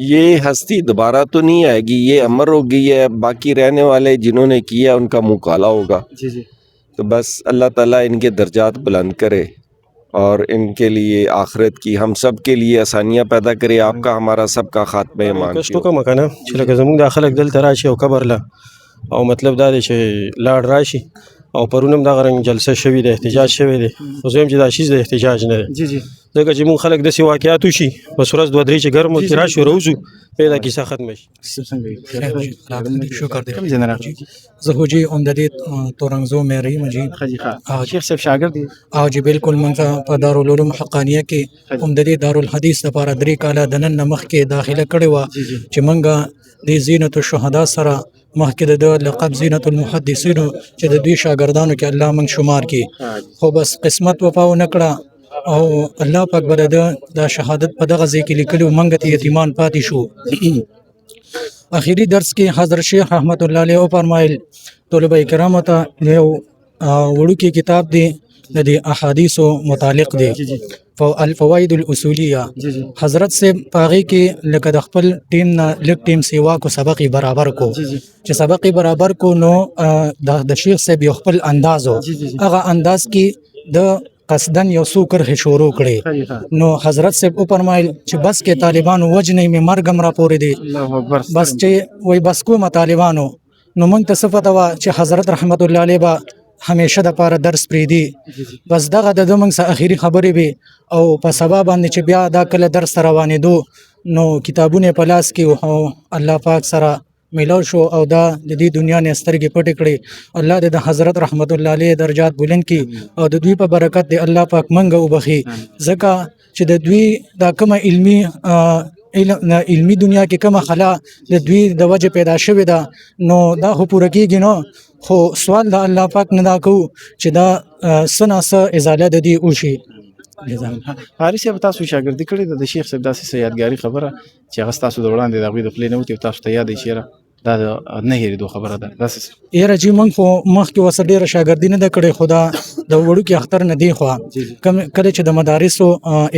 ये हस्ती दोबारा तो नहीं आएगी, ये अमर हो गई है। बाकी रहने वाले जिन्होंने किया उनका मुंह काला होगा। जी जी। तो बस अल्लाह ताला इनके दर्जात बुलंद करे और इनके लिए आखिरत की हम सब के लिए आसानियाँ पैदा करे। आपका हमारा सबका खात्मा ईमान ریکویسټ की हो। وکړم که نه چې لکه زمونږ دا خلک دلته راشي او قبر له او مطلب دا دی چې لاړ راشي او پرون هم دغه رنګ جلسه شوې ده، احتجاج شوی دی، خو زه وایم چې دا شیز د احتجاج نه دی، जी जी। ځکه چې مونږ خلک داسې واقعات وشي بس ورځ دوه درې چې ګرم وي راشو روزو بیا دا کیسه ختمه شي. شکر دی. کوم ځای نه راغلی؟ زه خو جی عمددی تورنګزو مې رہی مجھے ښه جي ښه. شیخ صاحب شاګرد دي؟ او جی بالکل موږ په دارالعلوم حقانیه کې عمددی دارالحدیث لپاره 3 کاله د نن مخ کې داخله کړې و چې موږ د زینت الشهدا سره مخکې د لقب زینت المحدثینو چې د دوی شاګردانو کې الله موږ شمار کړي، خو بس قسمت وفاو نکړه او الله پاک بر د شهادت په دغه ځای کې لیکلو موږ ته یتیمان پاتې شو. اخیری درس کې حضرت شیخ رحمت الله علیه فرمایل طلبه کرامو ته یو وړوکی کتاب دی د دې احادیثو متعلق دی الفوائد الاصولیه. حضرت سے پاغي کې لکه د خپل ټیم نه لک ټیم سیوا کو سبق برابر کو چې سبق برابر کو نو د شیخ سے یو خپل اندازو هغه انداز کې د قصدن یو څو کرخه شروع کړي نو حضرت سے فرمایل چې بس کې طالبانو وجنې می مرګم را پورې دي الله اکبر. بس چې وای بس کوم طالبانو نو موږ ته صفته وا چې حضرت رحمت الله علیه با همیشه د پاره درس پریدي بس دغه د موږ سره اخیری خبرې به او په سبا باندې چې بیا دا کله درس روانې دو نو کتابونه په لاس کې او الله پاک سره ملو شو او دا د دې دنیا نه سترګې پټې کړې. الله د حضرت رحمت الله علیه درجات بلند کړي او د دوی په برکت دی الله پاک منګه وبخي ځکه چې د دوی دا کومه علمی دنیا کې کومه خلا د دوی د وجه پیدا شوې ده نو دا خو پوره کېږي نو خو سوال د الله پاک نه دا کوو چې دا سناسه ازاله د دې وشي. حارث صاحب تاسو شاګردي کړې ده د شیخ صاحب داسې یادګاري خبره چې هغه ستاسو د وړاندې د هغوی د خولې نه وتې او تاسو ته یاد شي دا د نه هېرېدو خبره ده داسې یاره جی موږ خو مخکې ورسره ډېره شاګردي نه ده کړې خو دا د وړوکي اختر نه دی خوا کله چې د مدارسو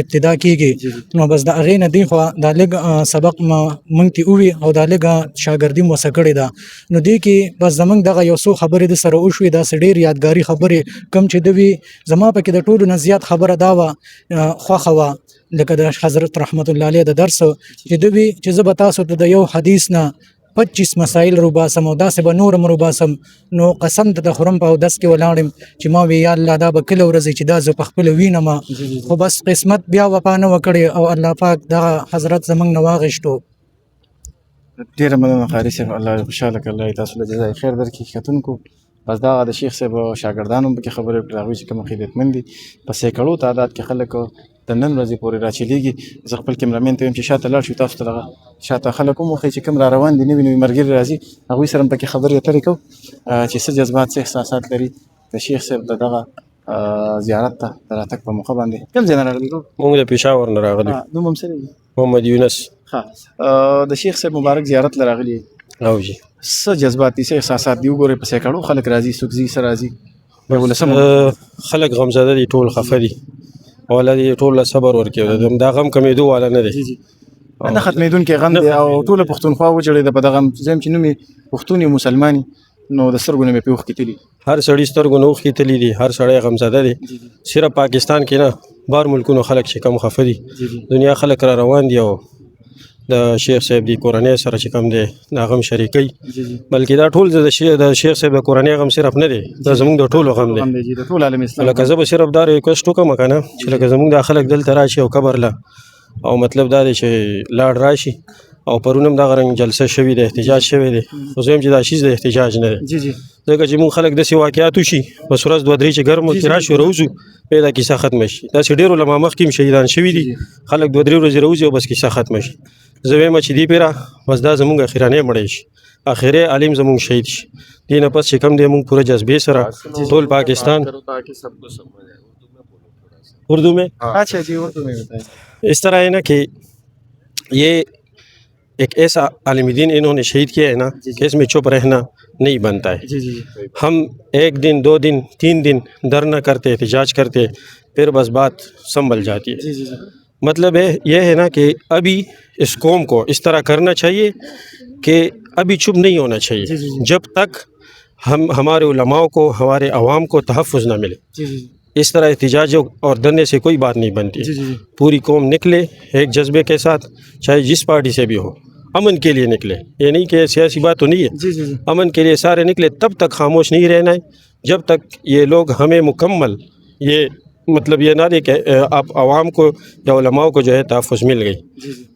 ابتدا کېږي نو بس د هغې نه دی خوا دا لږ سبق موږ ته ووي او دا لږ شاګردي مو ورسره کړې ده نو دې کې بس زموږ دغه یو څو خبرې د سره وشوې داسې ډېر یادګاري خبرې کم چې د وي زما پکې د ټولو نه زیات خبره دا وه خوښه وه لکه د حضرت رحمت الله علیه د درس چې د وي چې زه به تاسو ته د یو حدیث نه 25 مسائل روباسم او داسې به نورم روباسم نو قسم ته د خورم په اودس کې ولاړم چې ما وی یا الله دا به کله ورځي چې دا زه په خپل وینم خو بس قسمت بیا وفا نه وکړي او الله پاک دا حضرت زمنګ نه واغشتو. ډېره مننه قاري صاحب. الله خوشحاله کړي، الله تاسو له جزای خیر درکړي. کتونکو بس دا د شیخ صاحب شاګردانو هم پکې خبرې وکړې هغوی چې کوم عقیدتمند دي په سیکړو تعداد کې خلک د نن ورځې پورې راچلیږي. زه خپل کیمرامین ته وایم چې شاته لاړ شو تاسو ته دغه شاته خلک هم وښایي چې کوم را روان دي نوي نوي ملګري راځي هغوی سره هم پکې خبرې اترې کوو چې څه جذبات څه احساسات لري د شیخ صاحب د دغه زیارت ته د راتګ په موخه باندې. کوم ځای نه راغلي؟ مونږ د پېښور نه راغلي. نوم هم څه دی؟ محمد یونس. ښه د شیخ صاحب مبارک زیارت له راغلي او جی څه جذبات دي څه احساسات دي؟ وګورئ په سیکړو خلک راځي څوک ځي څه راځي خلک غمزده دي ټول خفه دي او الله دې ټول له صبر ورکړي دا غم کمېدو والا نه دی نه ختمېدونکی غم دی او ټوله پښتونخوا وچړېده په دغه غم زه یم چې نوم یې پښتون یې مسلمان نو د سترګو نه مې پې اوښکې تلي هر سړي سترګو نه اوښکې تلي دي هر سړی غمزده دی صرف پاکستان کې نه بار ملکونو خلک چې کم خفه دي دنیا خلک را روان دي او د شیخ صاحب دی کورنۍ سره چې کوم دی دا غم شریکوي بلکې دا ټول د شیخ صاحب د کورنۍ غم صرف نه دی دا زموږ د ټولو غم دی د ټول عالم اسلام. لکه زه به صرف دا ریکویسټ وکړم که نه چې لکه زموږ دا خلک دلته راشي او قبر له او مطلب دا دی چې لاړ راشي او پرون هم دغه رنګ جلسه شوې ده احتجاج شوی دی خو زه وایم چې دا شیز د احتجاج نه دی ځکه چې مونږ خلک داسې واقعات وشي بس ورځ دوه درې چې ګرم وي راشو روزو بیا دا کیسه ختمه شي داسې ډېرو له ما مخکې هم شهیدان شوي دي خلک دوه درې ورځې روزي او بس کیسه ختمه شي زه وایم چې دې پیره بس دا زمونږ اخرانۍ مړی شي اخري عالم زمونږ شهید شي دې نه پس چې کوم دی مونږ پوره جذبې سره ټول پاکستان اردو میں اچھا جی اردو میں بتائیں. اس طرح ہے نا کہ یہ ایک ایسا عالم دین انہوں نے شہید کیا ہے نا کہ اس میں چپ رہنا نہیں بنتا ہے ہم ایک دن دو دن تین دن دھرنا کرتے احتجاج کرتے پھر بس بات سنبھل جاتی ہے مطلب یہ ہے نا کہ ابھی اس قوم کو اس طرح کرنا چاہیے کہ ابھی چپ نہیں ہونا چاہیے جب تک ہمارے علماء کو ہمارے عوام کو تحفظ نہ ملے. اس طرح احتجاج اور دھرنے سے کوئی بات نہیں بنتی. پوری قوم نکلے ایک جذبے کے ساتھ، چاہے جس پارٹی سے بھی ہو، امن کے لیے نکلے. یہ نہیں کہ سیاسی بات تو نہیں ہے، امن کے لیے سارے نکلے. تب تک خاموش نہیں رہنا ہے جب تک یہ لوگ ہمیں مکمل یہ مطلب یہ نہ دے کہ آپ عوام کو یا علماء کو جو ہے تحفظ مل گئی.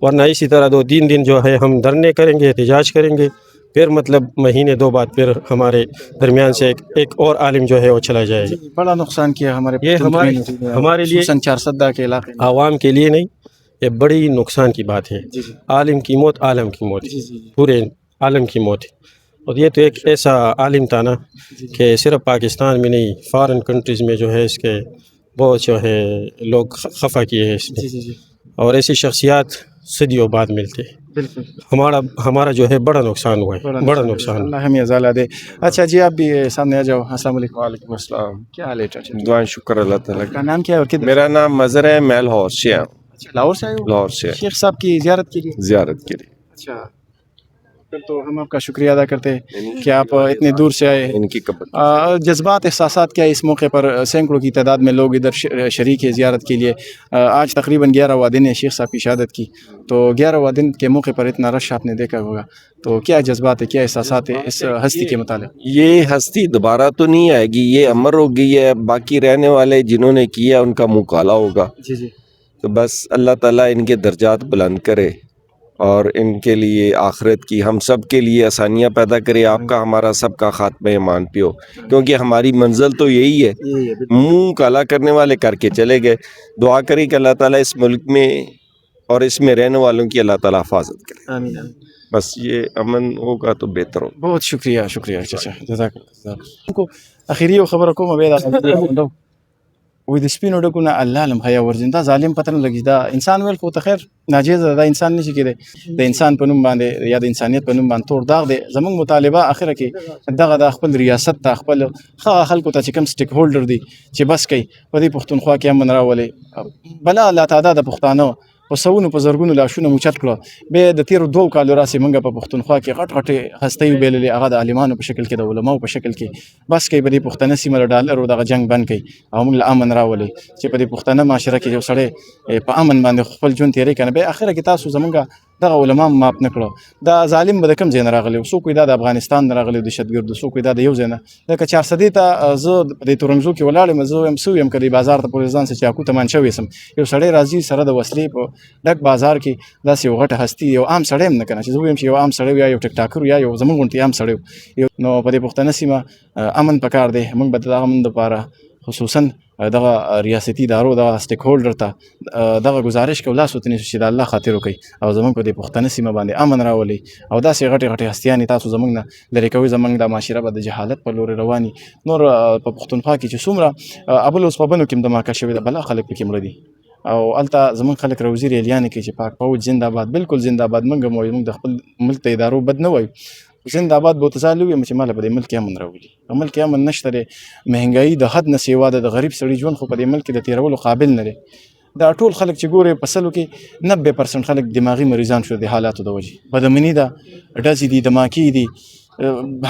ورنہ اسی طرح 2-3 دن جو ہے ہم دھرنے کریں گے، احتجاج کریں گے، پھر مطلب مہینے 2 بعد پھر ہمارے درمیان سے ایک اور عالم جو ہے وہ چلا جائے گا. بڑا نقصان کیا ہمارے یہ ہمارے لیے خصوصاً 4 کے علاقے میں. عوام کے لیے نہیں، یہ بڑی نقصان کی بات ہے. عالم کی موت عالم کی موت، پورے عالم کی موت ہے. اور یہ تو ایک ایسا عالم تھا نا کہ صرف پاکستان میں نہیں، فارن کنٹریز میں جو ہے اس کے بہت جو ہے لوگ خفا کیے ہیں اس نے. اور ایسی شخصیات صدیوں بعد ملتے ہیں. ہمارا جو ہے بڑا نقصان ہوا ہے، بڑا نقصان. اللہ ہمیں ازالہ دے. اچھا جی، آپ بھی سامنے آ جاؤ. السلام علیکم. وعلیکم السلام. کیا حال ہے چاچا؟ دعائیں شکر اللہ تعالیٰ کا نام کیا ہے اور کدھر؟ میرا نام مظہر ہے، میں لاہور سے ہوں. لاہور سے آئے ہو؟ لاہور سے شیخ صاحب کی زیارت کے لیے؟ زیارت کے لیے. اچھا، پھر تو ہم آپ کا شکریہ ادا کرتے ہیں کہ آپ اتنے دور سے آئے. ان کی قبر جذبات، احساسات کیا اس موقع پر؟ سینکڑوں کی تعداد میں لوگ ادھر شریک ہے زیارت کے لیے. آج تقریباً 11واں دن ہے شیخ صاحب کی شہادت کی، تو 11واں دن کے موقع پر اتنا رش آپ نے دیکھا ہوگا، تو کیا جذبات ہے، کیا احساسات ہے اس ہستی کے متعلق؟ یہ ہستی دوبارہ تو نہیں آئے گی، یہ امر ہو گئی ہے. باقی رہنے والے جنہوں نے کیا ان کا منہ کالا ہوگا. تو بس اللہ تعالیٰ ان کے درجات بلند کرے اور ان کے لیے آخرت کی ہم سب کے لیے آسانیاں پیدا کرے. آپ کا ہمارا سب کا خاتمہ ایمان پہ ہو، کیونکہ ہماری منزل تو یہی ہے. منہ کالا کرنے والے کر کے چلے گئے. دعا کریں کہ اللہ تعالیٰ اس ملک میں اور اس میں رہنے والوں کی اللہ تعالیٰ حفاظت کرے. آمین. بس یہ امن ہوگا تو بہتر ہوگا. بہت شکریہ چاچا، جزاک الله. اخیری خبر کوم به دا وې د سپینو ډکو نه الله علم حیا ورځي. دا ظالم پته نه لګي، دا انسان ویل خو ته خیر ناجیز ده، دا انسان نشي کېدی. د انسان په نوم باندې یا د انسانیت په نوم باندې تور داغ دی. زموږ مطالبه اخره کې دغه د خپل ریاست ته، خپل خلکو ته چې کوم سټیک هولډر دي چې بس کوي په دې پښتونخوا کې امن راولي. بلا لا تعداد پښتانه په سوونو په زرګونو لاشونه موچت کړه. بیا د تیرو 2 کالو راسې موږ په پښتونخوا کې غټ غټې هستۍ وبیللې، هغه د عالمانو په شکل کې، د علماو په شکل کې. بس کوي په دې پښتنه سیمه له ډالرو دغه جنګ بند کوي او موږ له امن راولي چې په دې پښتنه معاشره کې یو سړی په امن باندې خپل ژوند تېری کنه. بیا اخره کې تاسو زمونږ دغه علما ماپ نه کړو. دا ظالم به د کوم ځای نه راغلی؟ څوک وایي دا د افغانستان نه راغلی دهشتګرد، څوک وایي دا د یو ځای نه. لکه 400 ته زه په دې تورنګزو کې ولاړ یم، زه یم سو یم که د بازار ته پورې ځان سه چاقو تمانچه ویسم، یو سړی راځي سره د وسلې په ډک بازار کې، داسې یو غټه هستي، یو عام سړی هم نه کنه چې زه ویم چې یو عام سړی یا یو ټیک ټاکر یا یو زمونږ غونټې عام سړی. نو په دې پښتنه سیمه امن پکار دی. موږ به د هغه امن دپاره خصوصا دغه ریاستي ادارو دغه سټیک هولډر ته دغه گزارش کوو لاس ورته نیسو چې د الله خاطر وکړي او زموږ په دې پښتنه سیمه باندې امن راولي. او داسې غټې غټې هستیانې تاسو زموږ نه لرې کوئ. زموږ د معاشره به د جهالت په لورې رواني. نور په پښتونخوا کې چې څومره ابل اوس په بنو کې هم دماکه شوې ده، بلا خلک پکې مړه دي. او هلته زموږ خلک روزي ریلیانې کوي چې پاک فوج زنده باد. بالکل زنده باد. موږ هم وایو، موږ د خپل ملک ته ادارو بد نه وایو، زنده باد به ورته ځای ویم چې ماله په دې ملک کې امن راولي. په ملک کې امن نشته دی، مهنګایي د حد نه سیوا ده، د غریب سړي ژوند خو په دې ملک کې د تېرولو قابل نه دی. دا ټول خلک چې ګورې په سلو کې 90% خلک دماغي مریضان شو د حالاتو د وجې. بدامني ده، ډزې دي، دماکي دي،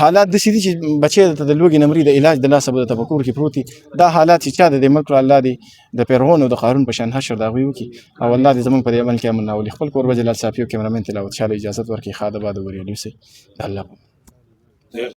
حالات داسې دي چې بچی ته د لوږې نه مري، د علاج د لاسه به درته په کور کې پروت دي. دا حالات چې چا د دې ملک را الله دې د فرعون او د قارون په شان حشر د هغوی وکړي او الله دې زموږ په دې عمل کې امن راولي. خپل کور به جلال صافي او کیمرامین تلاوت شاه اجازت ورکړي. ښاد آباد او بریالي اوسئ. الله